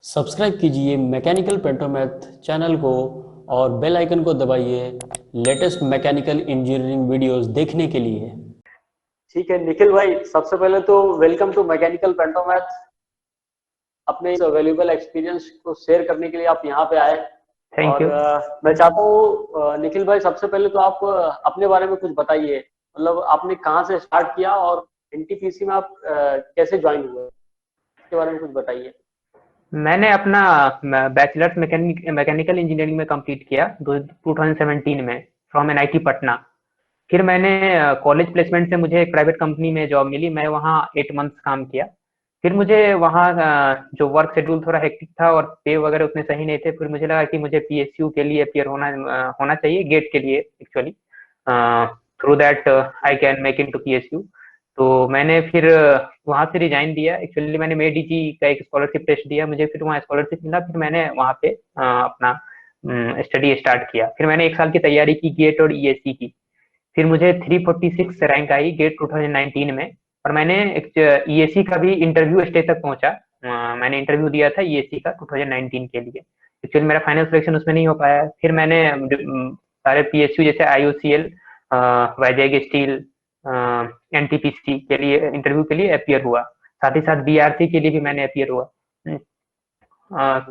Subscribe कीजिए mechanical पेंटोमैथ channel को और बेल आइकन को दबाइए लेटेस्ट मैकेनिकल इंजीनियरिंग वीडियोस देखने के लिए। ठीक है निखिल भाई, सबसे पहले तो वेलकम टू मैकेनिकल पेंटोमैथ। अपने इस वैल्यूएबल एक्सपीरियंस को शेयर करने के लिए आप यहाँ पे आए। थैंक और यू। मैं चाहता हूँ निखिल भाई, सबसे पहले तो आप अपने बारे में कुछ बताइए। मतलब आपने कहाँ से स्टार्ट किया और एनटीपीसी में आप कैसे ज्वाइन हुए, इसके बारे में कुछ बताइए। मैंने अपना बैचलर्स मैकेनिकल इंजीनियरिंग में कंप्लीट किया 2017 में फ्रॉम एनआईटी पटना। फिर मैंने कॉलेज प्लेसमेंट से मुझे एक प्राइवेट कंपनी में जॉब मिली। मैं वहाँ 8 मंथ्स काम किया। फिर मुझे वहाँ जो वर्क शेड्यूल थोड़ा हेक्टिक था और पे वगैरह उतने सही नहीं थे। फिर मुझे लगा कि मुझे पीएसयू के लिए अपियर होना चाहिए, गेट के लिए actually. Through that I can make into PSU. तो मैंने फिर वहाँ से रिजाइन दिया। एक्चुअली मैंने मेडीजी का एक स्कॉलरशिप टेस्ट दिया, मुझे फिर वहाँ स्कॉलरशिप मिला। फिर मैंने वहाँ पे अपना स्टडी स्टार्ट किया। फिर मैंने 1 साल की तैयारी की, गेट और ईएससी की। फिर मुझे 346 रैंक आई गेट 2019 में। और मैंने ईएससी का भी इंटरव्यू स्टेज तक पहुंचा। मैंने इंटरव्यू दिया था ईएससी का 2019 के लिए। एक्चुअली मेरा फाइनल सिलेक्शन उसमें नहीं हो पाया। फिर मैंने सारे पीएसयू जैसे आईओसीएल, वैजाग स्टील, एनटीपीसी के लिए इंटरव्यू के लिए अपियर हुआ। साथ ही साथ बीआरसी के लिए भी मैंने अपियर हुआ।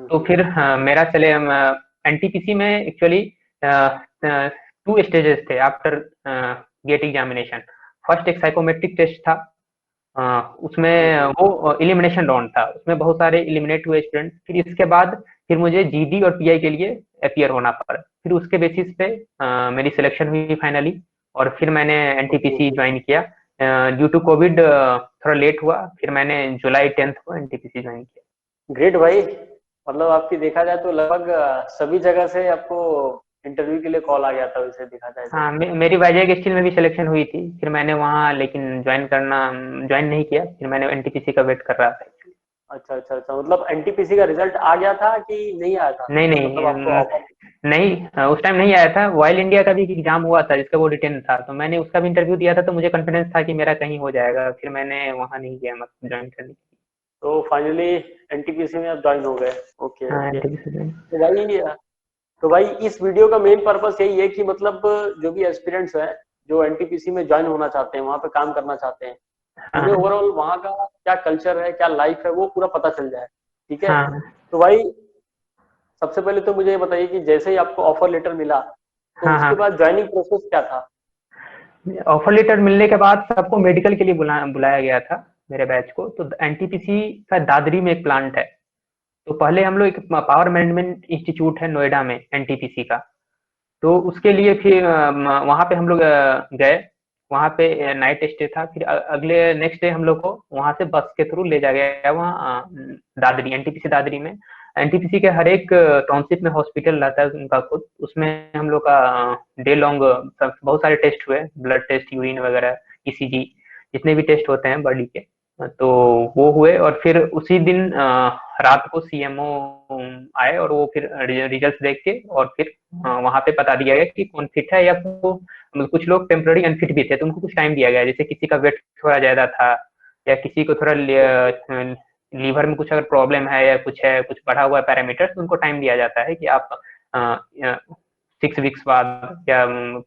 तो फिर मेरा चले एनटीपीसी में एक्चुअली 2 स्टेजेस थे आफ्टर गेट एग्जामिनेशन। फर्स्ट एक साइकोमेट्रिक टेस्ट था। उसमें वो एलिमिनेशन राउंड था, उसमें बहुत सारे एलिमिनेट हुए स्टूडेंट। फिर इसके बाद फिर मुझे जीडी और पीआई के लिए अपियर होना पड़ा। फिर उसके बेसिस पे मेरी सिलेक्शन हुई फाइनली। और फिर मैंने एनटीपीसी ज्वाइन किया। ड्यू टू कोविड थोड़ा लेट हुआ। फिर मैंने जुलाई 10th को एनटीपीसी ज्वाइन किया। ग्रेट भाई। मतलब आपकी देखा जाए तो लगभग सभी जगह से आपको इंटरव्यू के लिए कॉल आ गया था, वैसे देखा जाए तो। हाँ, मेरी वैजाग स्टील में भी सिलेक्शन हुई थी। फिर मैंने वहाँ लेकिन ज्वाइन नहीं किया। फिर मैंने एनटीपीसी का वेट कर रहा था। अच्छा अच्छा अच्छा, मतलब एनटीपीसी का रिजल्ट आ गया था कि नहीं आया था, नहीं मतलब नहीं आपको ऑफर। नहीं, उस टाइम नहीं आया था। ऑयल इंडिया का भी एग्जाम हुआ था जिसका वो रिटेन था, तो मैंने उसका भी इंटरव्यू दिया था। तो मुझे कॉन्फिडेंस था कि मेरा कहीं हो जाएगा। फिर मैंने वहाँ नहीं गया, मतलब ज्वाइन करने। तो फाइनली एनटीपीसी में आप ज्वाइन हो गए। ओके हाँ, ओके। NTPC join. तो भाई इस वीडियो का मेन पर्पस यही है कि मतलब जो भी एस्पिरेंट्स हैं जो एनटीपीसी में ज्वाइन होना चाहते हैं, वहां पे काम करना चाहते हैं, हाँ उन्हें ओवरऑल वहाँ का क्या कल्चर है, क्या लाइफ है, वो पूरा पता चल जाए। ठीक है। हाँ तो भाई सबसे पहले तो मुझे ये बताइए कि जैसे ही आपको ऑफर लेटर मिला तो हाँ उसके हाँ। बाद ज्वाइनिंग प्रोसेस क्या था। ऑफर लेटर मिलने के बाद सबको मेडिकल के लिए बुलाया गया था, मेरे बैच को। तो एनटीपीसी का दादरी में एक प्लांट है। तो पहले हम लोग एक पावर मैनेजमेंट इंस्टीट्यूट है नोएडा में एनटीपीसी का। तो उसके लिए फिर वहां पे हम लोग गए। वहां पे नाइट स्टे था। फिर अगले नेक्स्ट डे हम लोग को वहां से बस के थ्रू ले जाया गया वहाँ दादरी, एनटीपीसी दादरी में। एनटीपीसी के हर एक टाउनशिप में हॉस्पिटल रहता है उनका खुद। उसमें हम लोग का डे लॉन्ग बहुत सारे टेस्ट हुए, ब्लड टेस्ट, यूरिन वगैरह, ईसीजी, जितने भी टेस्ट होते हैं बॉडी के। तो वो हुए। और फिर उसी दिन रात को सीएमओ आए और वो फिर रिजल्ट देख के और फिर वहां पे बता दिया गया कि कौन फिट है या वो, मतलब कुछ लोग टेम्पररी अनफिट भी थे तो उनको कुछ टाइम दिया गया। जैसे किसी का वेट थोड़ा ज्यादा था या किसी को थोड़ा लीवर में कुछ अगर प्रॉब्लम है या कुछ है, कुछ बढ़ा हुआ पैरामीटर, तो उनको टाइम दिया जाता है कि आप 6 वीक्स बाद या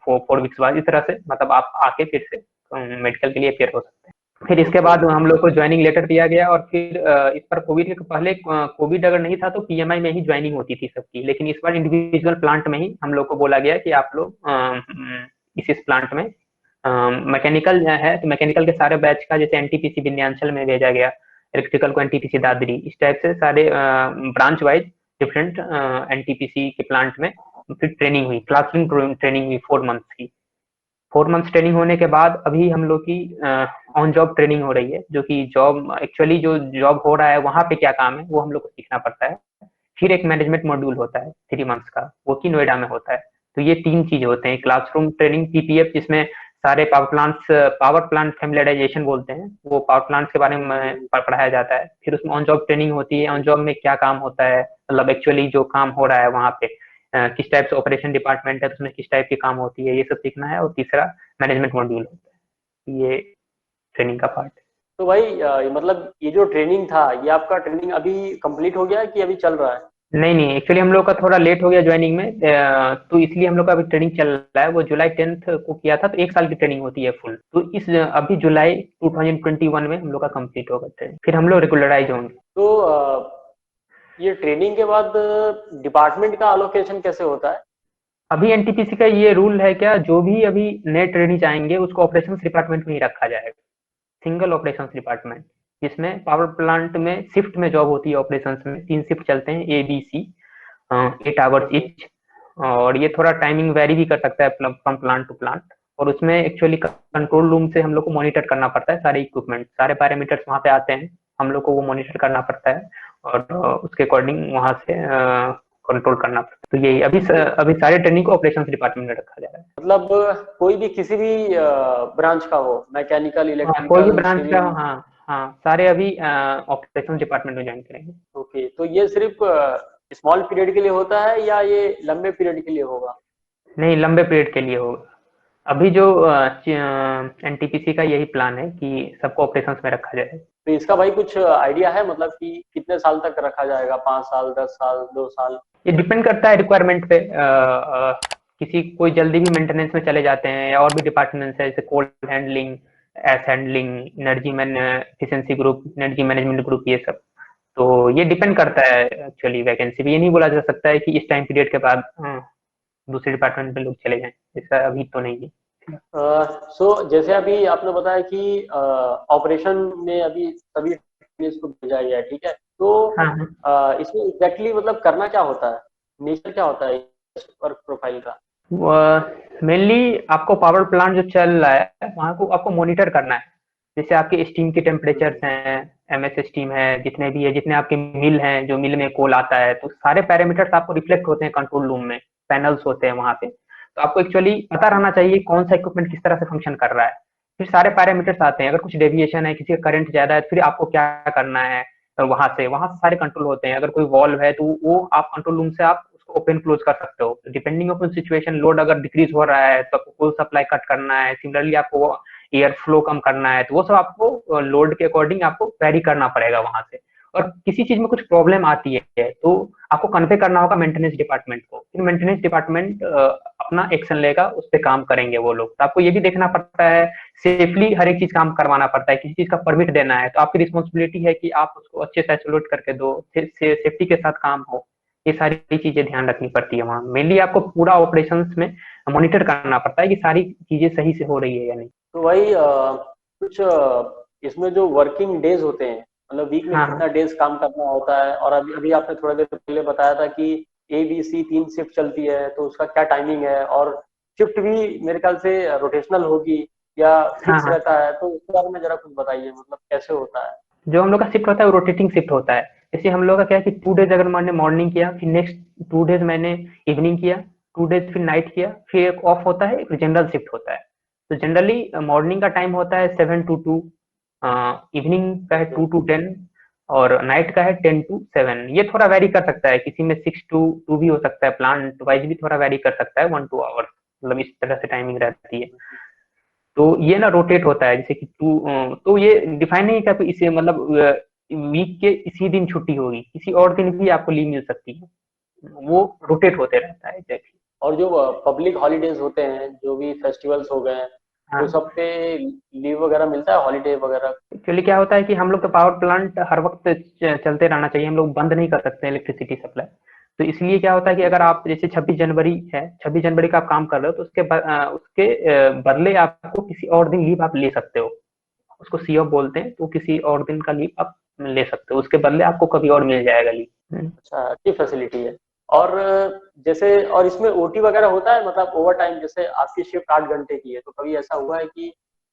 4 वीक्स बाद, इस तरह से मतलब आप आके फिर से मेडिकल के लिए अपेयर हो सकते हैं। फिर इसके ओके बाद ओके। हम लोग को ज्वाइनिंग लेटर दिया गया। और फिर इस पर कोविड के पहले कोविड अगर नहीं था तो पीएमआई में ही ज्वाइनिंग होती थी सबकी। लेकिन इस बार इंडिविजुअल प्लांट में ही हम लोग को बोला गया कि आप लोग इस प्लांट में मैकेनिकल है तो मैकेनिकल के सारे बैच का, जैसे एनटीपीसी विंध्याचल में भेजा गया, इलेक्ट्रिकल को एनटीपीसी दादरी, इस टाइप से सारे ब्रांच वाइज डिफरेंट एनटीपीसी के प्लांट में फिर ट्रेनिंग हुई, क्लासरूम ट्रेनिंग हुई 4 मंथ्स की। 4 मंथ्स ट्रेनिंग होने के बाद अभी हम लोग की ऑन जॉब ट्रेनिंग हो रही है, जो कि जॉब एक्चुअली जो जॉब हो रहा है वहां पे क्या काम है वो हम लोग को सीखना पड़ता है। फिर एक मैनेजमेंट मॉड्यूल होता है 3 मंथ्स का, वो कि नोएडा में होता है। तो ये 3 चीज होते हैं, क्लासरूम ट्रेनिंग पीपीएफ, जिसमें सारे पावर प्लांट फैमिलियराइजेशन बोलते हैं, वो पावर प्लांट के बारे में पढ़ाया जाता है। फिर उसमें ऑन जॉब ट्रेनिंग होती है, ऑन जॉब में क्या काम होता है, मतलब एक्चुअली जो काम हो रहा है वहां पे किस टाइप से ऑपरेशन डिपार्टमेंट है तो उसमें किस टाइप की काम होती है, ये सब सीखना है। और तीसरा मैनेजमेंट मॉड्यूल होता है। ये ट्रेनिंग का पार्ट है। तो भाई मतलब ये जो ट्रेनिंग था, ये आपका ट्रेनिंग अभी कंप्लीट हो गया है कि अभी चल रहा है? नहीं नहीं, एक्चुअली हम लोग का थोड़ा लेट हो गया ज्वाइनिंग में, तो इसलिए हम लोग का अभी ट्रेनिंग चल रहा है। वो जुलाई 10th को किया था, तो 1 साल की ट्रेनिंग होती है फुल। तो इस अभी जुलाई 2021 में हम लोग का कंप्लीट होगा ट्रेनिंग, फिर हम लोग रेगुलराइज होंगे। तो ये ट्रेनिंग के बाद डिपार्टमेंट का अलोकेशन कैसे होता है? अभी एनटीपीसी का ये रूल है क्या, जो भी अभी नए ट्रेनिंग आएंगे उसको ऑपरेशंस डिपार्टमेंट में ही रखा जाएगा, सिंगल ऑपरेशंस डिपार्टमेंट, जिसमें पावर प्लांट में शिफ्ट में जॉब होती है। ऑपरेशंस में 3 शिफ्ट चलते हैं, ABC, 8 आवर्स ओके। ईच। और ये थोड़ा टाइमिंग वेरी भी कर सकता है फ्रॉम प्लांट टू प्लांट। और उसमें एक्चुअली कंट्रोल रूम से हम लोग को मॉनिटर करना पड़ता है, सारे इक्विपमेंट, सारे पैरामीटर्स वहाँ पे आते हैं, हम लोग को वो मॉनिटर करना पड़ता है। और उसके अकॉर्डिंग वहाँ से कंट्रोल करना पड़ता है। तो यही अभी सारे ट्रेनिंग को ऑपरेशंस डिपार्टमेंट में रखा जा रहा है। मतलब कोई भी किसी भी ब्रांच का हो, मैकेनिकल, हाँ, कोई भी इलेक्ट्रिकल, ब्रांच का, सिविल। हाँ हाँ, सारे अभी ऑपरेशंस डिपार्टमेंट में ज्वाइन करेंगे। ओके, तो ये सिर्फ स्मॉल पीरियड के लिए होता है या ये लंबे पीरियड के लिए होगा? नहीं, लंबे पीरियड के लिए होगा। अभी जो एनटीपीसी का यही प्लान है कि सबको ऑपरेशंस में रखा जाए। तो इसका भाई कुछ आइडिया है, मतलब कि कितने साल तक रखा जाएगा? 5 साल, 10 साल, 2 साल? ये डिपेंड करता है रिक्वायरमेंट पे। किसी कोई जल्दी भी मेंटेनेंस में चले जाते हैं, या और भी डिपार्टमेंट्स है जैसे cold handling, S handling, energy man efficiency group, energy management group, ये सब। तो ये डिपेंड करता है एक्चुअली वैकेंसी भी। ये नहीं बोला जा सकता है कि इस टाइम पीरियड के बाद दूसरे डिपार्टमेंट में लोग चले जाएं, ऐसा अभी तो नहीं है। सो जैसे अभी आपने बताया कि ऑपरेशन में अभी सभी ट्रेनिंग्स को भेजा गया है, ठीक है? तो हाँ हाँ। इसमें एग्जैक्टली मतलब करना क्या होता है, नेचर क्या होता है वर्क प्रोफाइल का? मेनली आपको पावर प्लांट जो चल रहा है वहां को आपको मॉनिटर करना है। जैसे आपके स्टीम के टेम्परेचर्स हैं, MS स्टीम है, जितने भी है, जितने आपके मिल हैं, जो मिल में कोल आता है, तो सारे पैरामीटर्स आपको रिफ्लेक्ट होते हैं कंट्रोल रूम में, पैनल्स होते हैं वहां पे। तो आपको एक्चुअली पता रहना चाहिए कौन सा इक्विपमेंट किस तरह से फंक्शन कर रहा है। फिर सारे पैरामीटर्स आते हैं, अगर कुछ डेविएशन है, किसी का करंट ज्यादा है, तो फिर आपको क्या करना है। तो वहां से सारे कंट्रोल होते हैं। अगर कोई वॉल्व है तो वो आप कंट्रोल रूम से आप उसको ओपन क्लोज कर सकते हो। डिपेंडिंग ऑन सिचुएशन, लोड अगर डिक्रीज हो रहा है तो आपको कोल सप्लाई कट करना है। सिमिलरली आपको एयर फ्लो कम करना है, तो वो सब आपको लोड के अकॉर्डिंग आपको वेरी करना पड़ेगा वहां से। और किसी चीज में कुछ प्रॉब्लम आती है तो आपको कन्वे करना होगा मेंटेनेंस डिपार्टमेंट को। फिर मेंटेनेंस डिपार्टमेंट अपना एक्शन लेगा, उस पर काम करेंगे वो लोग। तो आपको ये भी देखना पड़ता है, सेफली हर एक चीज काम करवाना पड़ता है। किसी चीज का परमिट देना है तो आपकी रिस्पॉन्सिबिलिटी है कि आप उसको अच्छे से आइसोलेट करके दो, सेफ्टी के साथ काम हो। ये सारी चीजें ध्यान रखनी पड़ती है वहाँ। मेनली आपको पूरा ऑपरेशंस में मॉनिटर करना पड़ता है कि सारी चीजें सही से हो रही है या नहीं। तो भाई कुछ इसमें जो वर्किंग डेज होते हैं, मतलब वीक में हाँ कितना हाँ। डेज काम करना होता है? और अभी अभी आपने थोड़ा देर पहले बताया था कि ABC 3 शिफ्ट चलती है, तो उसका क्या टाइमिंग है? और शिफ्ट भी मेरे ख्याल से रोटेशनल होगी या हाँ फिक्स हाँ, रहता है? तो उसके बारे में जरा कुछ बताइए, मतलब कैसे होता है? जो हम लोग का शिफ्ट होता है वो रोटेटिंग शिफ्ट होता है। जैसे हम लोग का क्या है कि 2 डेज अगर मैंने मॉर्निंग किया, फिर नेक्स्ट 2 डेज मैंने इवनिंग किया, 2 डेज फिर नाइट किया, फिर एक ऑफ होता है, एक जनरल शिफ्ट होता है। तो जनरली मॉर्निंग का टाइम होता है 7 to 2, इवनिंग का है ओके। 2 to 10, और नाइट का है 10 to 7। ये थोड़ा वेरी कर सकता है, किसी में 6 to 2 भी हो सकता है, प्लांट वाइज भी थोड़ा वेरी कर सकता है, 1-2 आवर्स, मतलब इस तरह से टाइमिंग रहती है। तो ये ना रोटेट होता है, जैसे कि तो ये डिफाइन नहीं है कि इसे मतलब वीक के इसी दिन छुट्टी होगी, किसी और दिन भी आपको लीव मिल सकती है। वो रोटेट होते रहता है एग्जैक्टली। और जो पब्लिक हॉलीडेज होते हैं, जो भी फेस्टिवल्स हो गए, तो हाँ, सब पे लीव वगैरह मिलता है, हॉलीडे वगैरह? एक्चुअली क्या होता है कि हम लोग का पावर प्लांट हर वक्त चलते रहना चाहिए, हम लोग बंद नहीं कर सकते इलेक्ट्रिसिटी सप्लाई। तो इसलिए क्या होता है कि अगर आप जैसे 26 जनवरी है, 26 जनवरी का आप काम कर रहे हो, तो उसके बदले आपको किसी और दिन लीव आप ले सकते हो। उसको सी ऑफ बोलते हैं, तो किसी और दिन का लीव आप ले सकते हो, उसके बदले आपको कभी और मिल जाएगा लीव। अच्छा, अच्छी फैसिलिटी है। और जैसे और इसमें OT वगैरह होता है, मतलब ओवर टाइम? जैसे आपकी शिफ्ट 8 घंटे की है, तो कभी ऐसा हुआ है कि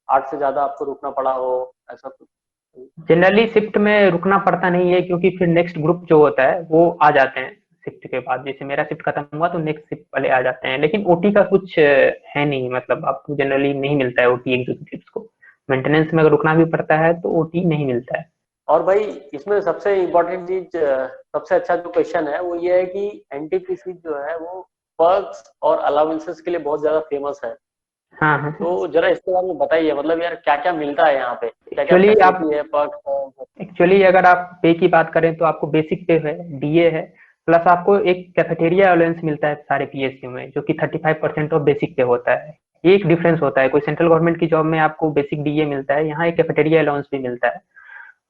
8 से ज्यादा आपको रुकना पड़ा हो, ऐसा कुछ? जनरली शिफ्ट में रुकना पड़ता नहीं है, क्योंकि फिर नेक्स्ट ग्रुप जो होता है वो आ जाते हैं शिफ्ट के बाद। जैसे मेरा शिफ्ट खत्म हुआ तो नेक्स्ट शिफ्ट वाले आ जाते हैं। लेकिन ओटी का कुछ है नहीं, मतलब आपको जनरली नहीं मिलता है ओटी एग्जीक्यूटिव्स को। मेंटेनेंस में अगर रुकना भी पड़ता है तो ओटी नहीं मिलता है। और भाई इसमें सबसे इम्पोर्टेंट चीज, सबसे अच्छा जो क्वेश्चन है वो ये है कि NTPC जो है वो पर्क्स और अलाउंसेस के लिए बहुत ज्यादा फेमस है। हाँ हाँ। तो जरा इसके बारे में बताइए, मतलब यार क्या क्या मिलता है यहाँ पे, क्या क्या एक्चुअली आप फैसिलिटी है, पर्क है? एक्चुअली अगर आप पे की बात करें तो आपको बेसिक पे है, डीए है, प्लस आपको एक कैफेटेरिया अलाउंस मिलता है सारे पीएसयू में, जो कि 35% ऑफ बेसिक पे होता है। ये एक डिफरेंस होता है, कोई सेंट्रल गवर्नमेंट की जॉब में आपको बेसिक डीए मिलता है, यहाँ एक कैफेटेरिया अलाउंस भी मिलता है।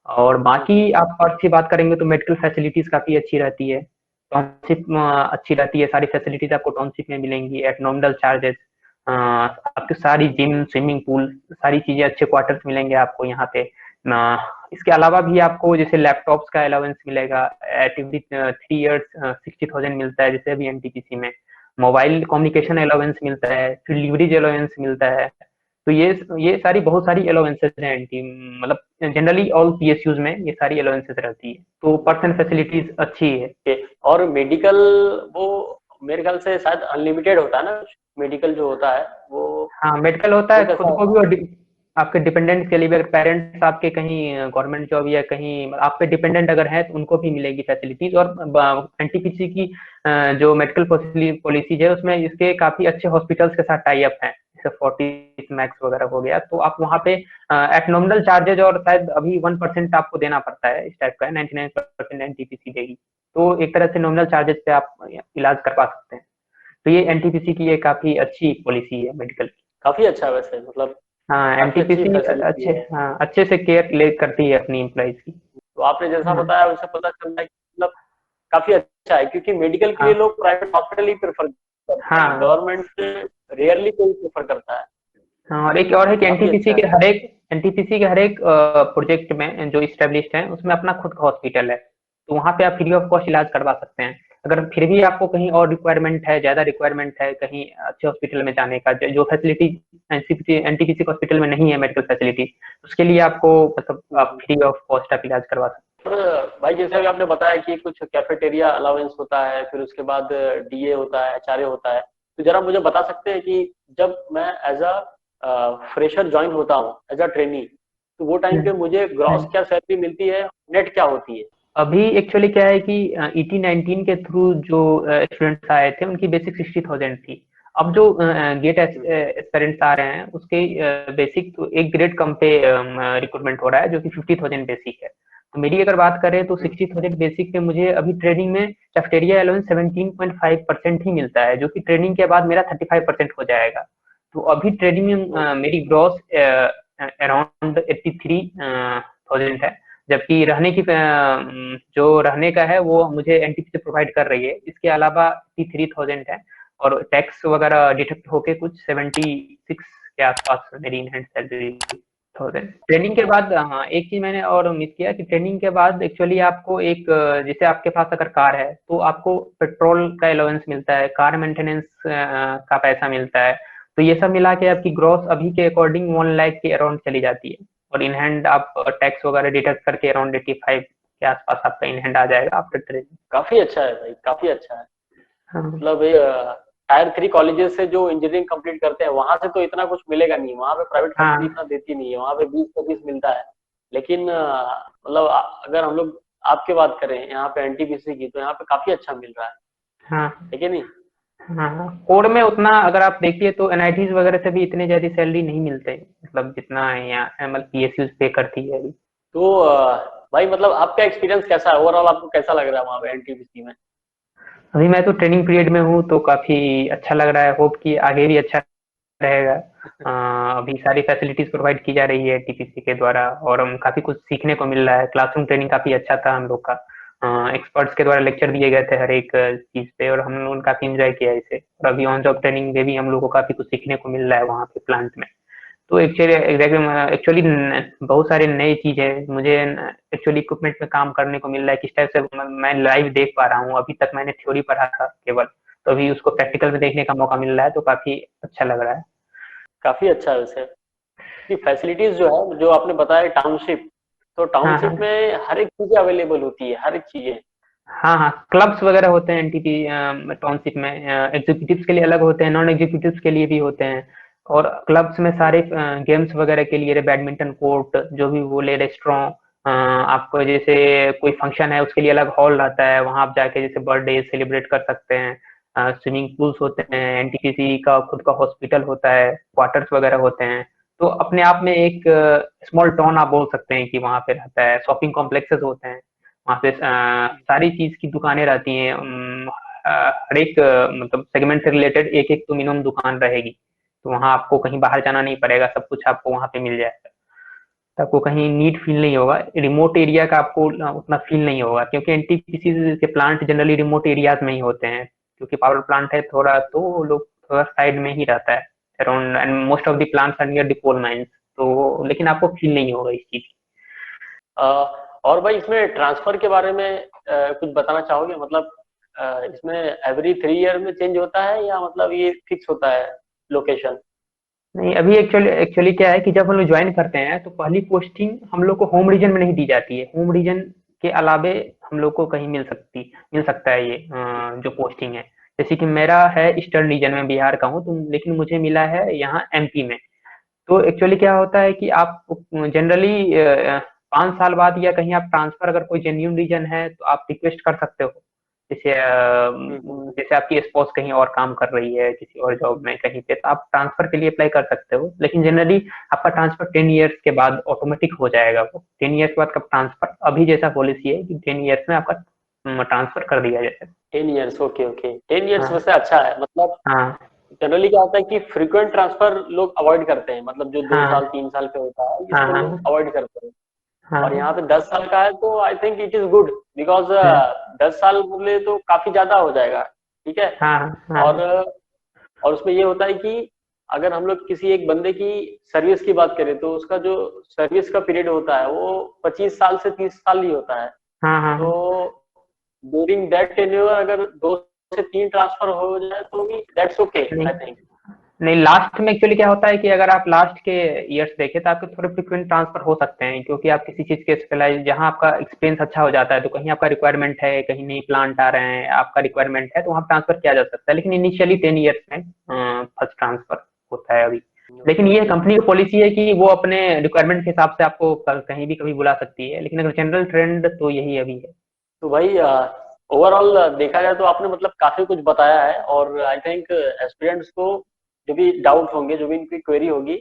और बाकी आप पर्क की बात करेंगे तो मेडिकल फैसिलिटीज काफी अच्छी रहती है, टाउनशिप अच्छी रहती है, सारी फैसिलिटीज आपको टाउनशिप में मिलेंगी एट नॉमिनल चार्जेस। आपकी सारी जिम, स्विमिंग पूल, सारी चीजें, अच्छे क्वार्टर्स मिलेंगे आपको यहाँ पे। इसके अलावा भी आपको जैसे लैपटॉप्स का अलाउंस मिलेगा एट एवरी 3 इयर्स, 60,000 मिलता है जैसे अभी एनटीपीसी में। मोबाइल कम्युनिकेशन अलाउंस मिलता है, फिर लीवरेज अलाउंस मिलता है। तो ये सारी बहुत सारी अलाउंसेस हैं एंटी, मतलब जनरली ऑल पीएसयूज में ये सारी अलाउंसेस रहती है, तो पर्सन फैसिलिटीज अच्छी है। और मेडिकल, वो मेरे ख्याल से शायद अनलिमिटेड होता है ना, मेडिकल जो होता है हाँ मेडिकल होता वो है कैसा खुद को होता भी, और आपके डिपेंडेंट्स के लिए भी, अगर पेरेंट्स आपके कहीं गवर्नमेंट जॉब या कहीं आप पे डिपेंडेंट अगर है तो उनको भी मिलेगी फैसिलिटीज। और एनटीपीसी की जो मेडिकल पॉलिसी है उसमें इसके काफी अच्छे हॉस्पिटल्स के साथ टाई अप है, जैसे फोर्टिस मैक्स वगैरह हो गया, तो आप वहाँ पे एट नॉमिनल चार्जेज, और शायद अभी 1% आपको देना पड़ता है इस टाइप का, 99% एनटीपीसी देगी। तो एक तरह से नॉमिनल चार्जेस पे आप इलाज करवा सकते हैं। तो ये एनटीपीसी की ये काफी अच्छी पॉलिसी है मेडिकल की। काफी अच्छा है वैसे, मतलब हाँ काफी अच्छी एनटीपीसी फैसिलिटी अच्छे, है। हाँ अच्छे से केयर ले करती है अपनी एम्प्लॉइज की। तो आपने जैसा हाँ बताया उससे पता चल रहा है कि मतलब काफी अच्छा है, क्योंकि मेडिकल के लिए हाँ लोग प्राइवेट हॉस्पिटल ही प्रेफर करते हैं, हाँ गवर्नमेंट से रेयरली कोई प्रेफर करता है। हाँ। और एक और है कि काफी अच्छा है। एनटीपीसी के हर एक प्रोजेक्ट में जो इस्टेब्लिश्ड है उसमें अपना खुद का हॉस्पिटल है, तो वहाँ पे आप फ्री ऑफ कॉस्ट इलाज करवा सकते हैं। अगर फिर भी आपको कहीं और रिक्वायरमेंट है, ज्यादा रिक्वायरमेंट है कहीं अच्छे हॉस्पिटल में जाने का, जो फैसिलिटी एनटीपीसी हॉस्पिटल में नहीं है, मेडिकल फैसिलिटी, उसके लिए आपको मतलब आप हम्म। फ्री ऑफ कॉस्ट आप इलाज करवा सकते और भाई जैसे अभी आपने बताया कि कुछ कैफेटेरिया अलाउंस होता है, फिर उसके बाद डीए होता है, एचआरए होता है, तो जरा मुझे बता सकते हैं कि जब मैं एज अ फ्रेशर ज्वाइन होता हूँ, एज अ ट्रेनी, तो वो टाइम पे हैं। मुझे ग्रॉस क्या सैलरी मिलती है, नेट क्या होती है? अभी एक्चुअली क्या है कि ET19 के थ्रू जो स्टूडेंट्स आए थे उनकी बेसिक 60,000 थी। अब जो गेट एस्पिरेंट्स आ रहे हैं उसके बेसिक तो एक ग्रेड कम पे रिक्रूटमेंट हो रहा है, जो कि 50,000 बेसिक है। तो मेरी अगर बात करें तो 60,000 बेसिक पे मुझे अभी ट्रेनिंग में कैफेटेरिया अलाउंस 17.5% ही मिलता है, जो कि ट्रेनिंग के बाद मेरा 35% हो जाएगा। तो अभी ट्रेनिंग में मेरी ग्रॉस अराउंड 83,000 है, जबकि रहने की जो रहने का है वो मुझे एनटीपी से प्रोवाइड कर रही है। इसके अलावा 83,000 है, और टैक्स वगैरह डिडक्ट होके कुछ 76 के आसपास मेरी इन हैंड सैलरी 1000। ट्रेनिंग के बाद हाँ एक चीज मैंने और मिस किया कि ट्रेनिंग के बाद एक्चुअली आपको एक जैसे आपके पास अगर कार है तो आपको पेट्रोल का अलाउंस मिलता है, कार मेंटेनेंस का पैसा मिलता है। तो ये सब मिला के आपकी ग्रॉस अभी के अकॉर्डिंग 1 लाख के अराउंड चली जाती है, और इन हैंड आप टैक्स वगैरह डिडक्ट करके अराउंड 85 के आसपास आपका इन हैंड आ जाएगा आफ्टर ट्रेनिंग। काफी अच्छा है भाई, काफी अच्छा है। हाँ मतलब टायर 3 कॉलेजेस से जो इंजीनियरिंग कंप्लीट करते हैं वहां से तो इतना कुछ मिलेगा नहीं, वहां पे प्राइवेट कंपनी हाँ इतना देती नहीं है, वहां पे 20-25 मिलता है। लेकिन मतलब अगर हम लोग आपकी बात करें यहाँ पे एनटीपीसी की, तो यहाँ पे काफी अच्छा मिल रहा हाँ है कि नहीं? हाँ। कोड में उतना अगर आप देखिए तो एनआईटीज वगैरह से भी इतने ज्यादा सैलरी नहीं मिलते, मतलब जितना यहाँ एमएल पीएसयू पे करती है अभी। तो भाई मतलब आपका एक्सपीरियंस कैसा है ओवरऑल, आपको कैसा लग रहा है वहाँ पे एनटीपीसी में? अभी मैं तो ट्रेनिंग पीरियड में हूँ तो काफी अच्छा लग रहा है, होप कि आगे भी अच्छा रहेगा। अभी सारी फैसिलिटीज प्रोवाइड की जा रही है टीपीसी के द्वारा, और हम काफी कुछ सीखने को मिल रहा है। क्लासरूम ट्रेनिंग काफी अच्छा था हम लोग का, एक्सपर्ट्स के द्वारा लेक्चर दिए गए थे हर एक चीज पे, और हम लोगों ने काफी इंजॉय किया इसे। और अभी ऑन जॉब ट्रेनिंग में भी हम लोग को काफी कुछ सीखने को मिल रहा है वहाँ पे प्लांट में। तो एक्चुअली बहुत सारे नई चीज है मुझे, एक्चुअली इक्विपमेंट में काम करने को मिल रहा है, किस टाइप से मैं लाइव देख पा रहा हूँ। अभी तक मैंने थ्योरी पढ़ा था केवल, तो अभी उसको प्रैक्टिकल में देखने का मौका मिल रहा है, तो काफी अच्छा लग रहा है। काफी अच्छा है वैसे कि फैसिलिटीज जो है, जो आपने बताया टाउनशिप, तो हाँ टाउनशिप हाँ में हर एक चीजें अवेलेबल होती है, हर एक चीजें। हाँ हाँ। क्लब्स वगैरह होते हैं एनटीपी टाउनशिप में, एग्जीक्यूटिव्स के लिए अलग होते हैं, नॉन एग्जीक्यूटिव्स के लिए भी होते हैं। और क्लब्स में सारे गेम्स वगैरह के लिए बैडमिंटन कोर्ट, जो भी बोले, रेस्टोरेंट, आपको जैसे कोई फंक्शन है उसके लिए अलग हॉल रहता है, वहां आप जाके जैसे बर्थडे सेलिब्रेट कर सकते हैं। स्विमिंग पूल्स होते हैं, एनटीपीसी का खुद का हॉस्पिटल होता है, क्वार्टर्स वगैरह होते हैं। तो अपने आप में एक स्मॉल टाउन आप बोल सकते हैं कि वहाँ पे रहता है। शॉपिंग कॉम्प्लेक्सेस होते हैं वहाँ पे, सारी चीज की दुकानें रहती हैं। हर एक मतलब सेगमेंट से रिलेटेड एक एक तो मिनिमम दुकान रहेगी। तो वहाँ आपको कहीं बाहर जाना नहीं पड़ेगा, सब कुछ आपको वहाँ पे मिल जाएगा। तो आपको कहीं नीड फील नहीं होगा, रिमोट एरिया का आपको उतना फील नहीं होगा, क्योंकि एनटीपीसी के प्लांट जनरली रिमोट एरियाज में ही होते हैं। क्योंकि पावर प्लांट है थोड़ा, तो वो लोग थोड़ा साइड में ही रहता है around, and most of the plants are near the coal mines. तो लेकिन आपको फील नहीं होगा इस चीज की। और भाई इसमें ट्रांसफर के बारे में कुछ बताना चाहोगे? मतलब इसमें एवरी 3 ईयर में चेंज होता है या मतलब ये फिक्स होता है लोकेशन? नहीं, अभी एक्चुअली एक्चुअली क्या है कि जब हम लोग ज्वाइन करते हैं तो पहली पोस्टिंग हम लोग को होम रीजन में नहीं दी जाती है। होम रीजन के अलावे हम लोग को कहीं मिल सकता है ये जो पोस्टिंग है। जैसे कि मेरा है ईस्टर्न रीजन में, बिहार का हूँ, तो लेकिन मुझे मिला है यहाँ एमपी में। तो एक्चुअली क्या होता है कि आप जनरली 5 साल बाद या कहीं आप ट्रांसफर, अगर कोई जेन्यून रीजन है तो आप रिक्वेस्ट कर सकते हो। जैसे जैसे आपकी स्पाउस कहीं और काम कर रही है किसी और जॉब में कहीं पे, तो आप ट्रांसफर के लिए अप्लाई कर सकते हो। लेकिन जनरली आपका ट्रांसफर 10 ईयर्स के बाद ऑटोमेटिक हो जाएगा। वो 10 ईयर्स के बाद का ट्रांसफर, अभी जैसा पॉलिसी है कि 10 ईयर्स में आपका ट्रांसफर कर दिया जाएगा। 10 ईयर्स, ओके ओके। 10 ईयर्स हाँ वैसे अच्छा है। मतलब हाँ जनरली क्या होता है कि फ्रीक्वेंट ट्रांसफर लोग अवॉइड करते हैं, मतलब जो दो हाँ साल 3 साल पे होता है हाँ इसको हाँ लोग अवॉइड करते हैं। हाँ और यहाँ हाँ। पे 10 साल का है तो I think it is good, because hmm, 10 साल बोले तो काफी ज्यादा हो जाएगा। ठीक है। हाँ और हाँ और उसमें ये होता है कि अगर हम लोग किसी एक बंदे की सर्विस की बात करें तो उसका जो सर्विस का पीरियड होता है वो 25 साल से 30 साल ही होता है। हाँ हाँ तो ड्यूरिंग दैट टेन्योर अगर 2 से 3 ट्रांसफर हो जाए तो भी दैट्स ओके नहीं आई थिंक। नहीं, लास्ट में एक्चुअली क्या होता है कि अगर आप लास्ट के ईयर्स देखें तो आपके थोड़े फ्रिक्वेंट ट्रांसफर हो सकते हैं, क्योंकि आप किसी चीज के स्पेशलाइज, जहां आपका एक्सपीरियंस अच्छा हो जाता है, तो कहीं आपका रिक्वायरमेंट है, कहीं नहीं प्लांट आ रहे हैं, आपका रिक्वायरमेंट है, तो वहाँ ट्रांसफर किया जा सकता है। लेकिन इनिशियली 10 ईयर्स में फर्स्ट ट्रांसफर होता है अभी। लेकिन ये कंपनी की पॉलिसी है कि वो अपने रिक्वायरमेंट के हिसाब से आपको कहीं भी कभी बुला सकती है, लेकिन अगर जनरल ट्रेंड तो यही अभी है। तो भाई ओवरऑल देखा जाए तो आपने मतलब काफी कुछ बताया है, और आई थिंक एस्पिरेंट्स को जो भी डाउट होंगे, जो भी इनकी क्वेरी होगी,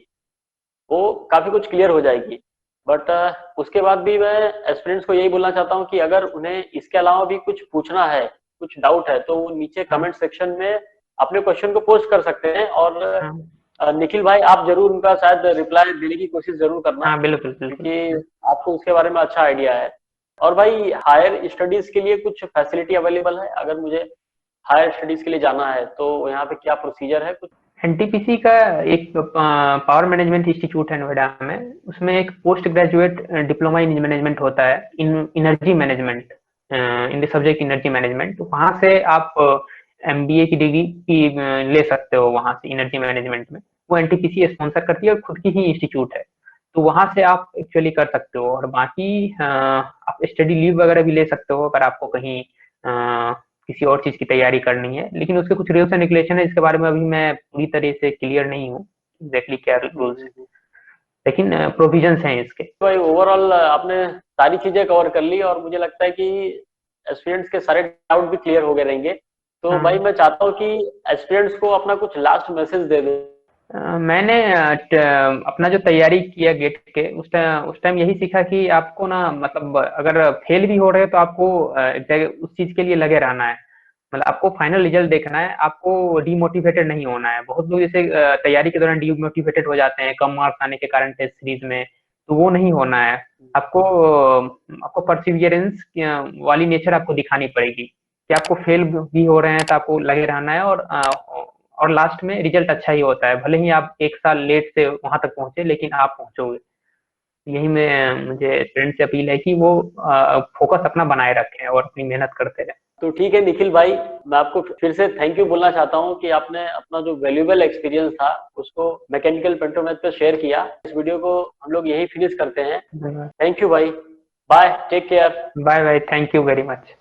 वो काफी कुछ क्लियर हो जाएगी। बट उसके बाद भी मैं एस्पिरेंट्स को यही बोलना चाहता हूँ कि अगर उन्हें इसके अलावा भी कुछ पूछना है, कुछ डाउट है, तो वो नीचे हाँ कमेंट सेक्शन में अपने क्वेश्चन को पोस्ट कर सकते हैं। और हाँ निखिल भाई आप जरूर उनका शायद रिप्लाई देने की कोशिश जरूर करना, हाँ, बिल्कुल बिल्कुल। क्योंकि आपको उसके बारे में अच्छा आइडिया है। और भाई हायर स्टडीज के लिए कुछ फैसिलिटी अवेलेबल है? अगर मुझे हायर स्टडीज के लिए जाना है तो यहाँ पे क्या प्रोसीजर है कुछ? एनटीपीसी का एक पावर मैनेजमेंट इंस्टीट्यूट है नोएडा में, उसमें एक post graduate diploma in management होता है, इन energy management, in the subject energy management. तो वहां से आप एमबीए की डिग्री की ले सकते हो वहां से, एनर्जी मैनेजमेंट में। वो एनटीपीसी स्पॉन्सर करती है और खुद की ही इंस्टीट्यूट है। तो वहां से आप एक्चुअली कर सकते हो। और बाकी आप स्टडी लीव वगैरह भी ले सकते हो अगर आपको कहीं किसी और चीज की तैयारी करनी है। लेकिन उसके कुछ रूल्स एंड रेगुलेशन है, इसके बारे में अभी मैं पूरी तरह से क्लियर नहीं हूँ एग्जैक्टली क्या रूल्स है, हम्म। लेकिन प्रोविजंस हैं इसके। भाई ओवरऑल आपने सारी चीजें कवर कर ली, और मुझे लगता है कि एस्पिरेंट्स के सारे डाउट भी क्लियर हो गए रहेंगे। तो भाई हाँ, मैं चाहता हूँ कि एस्पिरेंट्स को अपना कुछ लास्ट मैसेज दे दो। मैंने अपना जो तैयारी किया गेट के, उस टाइम यही सीखा कि आपको ना, मतलब अगर फेल भी हो रहे हैं तो आपको उस चीज के लिए लगे रहना है। मतलब आपको फाइनल रिजल्ट देखना है, आपको डीमोटिवेटेड नहीं होना है। बहुत लोग जैसे तैयारी के दौरान डीमोटिवेटेड हो जाते हैं कम मार्क्स आने के कारण टेस्ट सीरीज में, तो वो नहीं होना है। आपको आपको परसिवियरेंस वाली नेचर आपको दिखानी पड़ेगी कि आपको फेल भी हो रहे हैं तो आपको लगे रहना है। और लास्ट में रिजल्ट अच्छा ही होता है, भले ही आप 1 साल लेट से वहां तक पहुंचे, लेकिन आप पहुंचोगे। यही मैं मुझे फ्रेंड से अपील है कि वो फोकस अपना बनाए रखें और अपनी मेहनत करते रहें। तो ठीक है निखिल भाई, मैं आपको फिर से थैंक यू बोलना चाहता हूँ कि आपने अपना जो वैल्यूएबल एक्सपीरियंस था उसको मैकेनिकल पेंटोमैथ पे शेयर किया। इस वीडियो को हम लोग यही फिनिश करते हैं। थैंक यू भाई, bye, take care. Bye bye, thank you very much.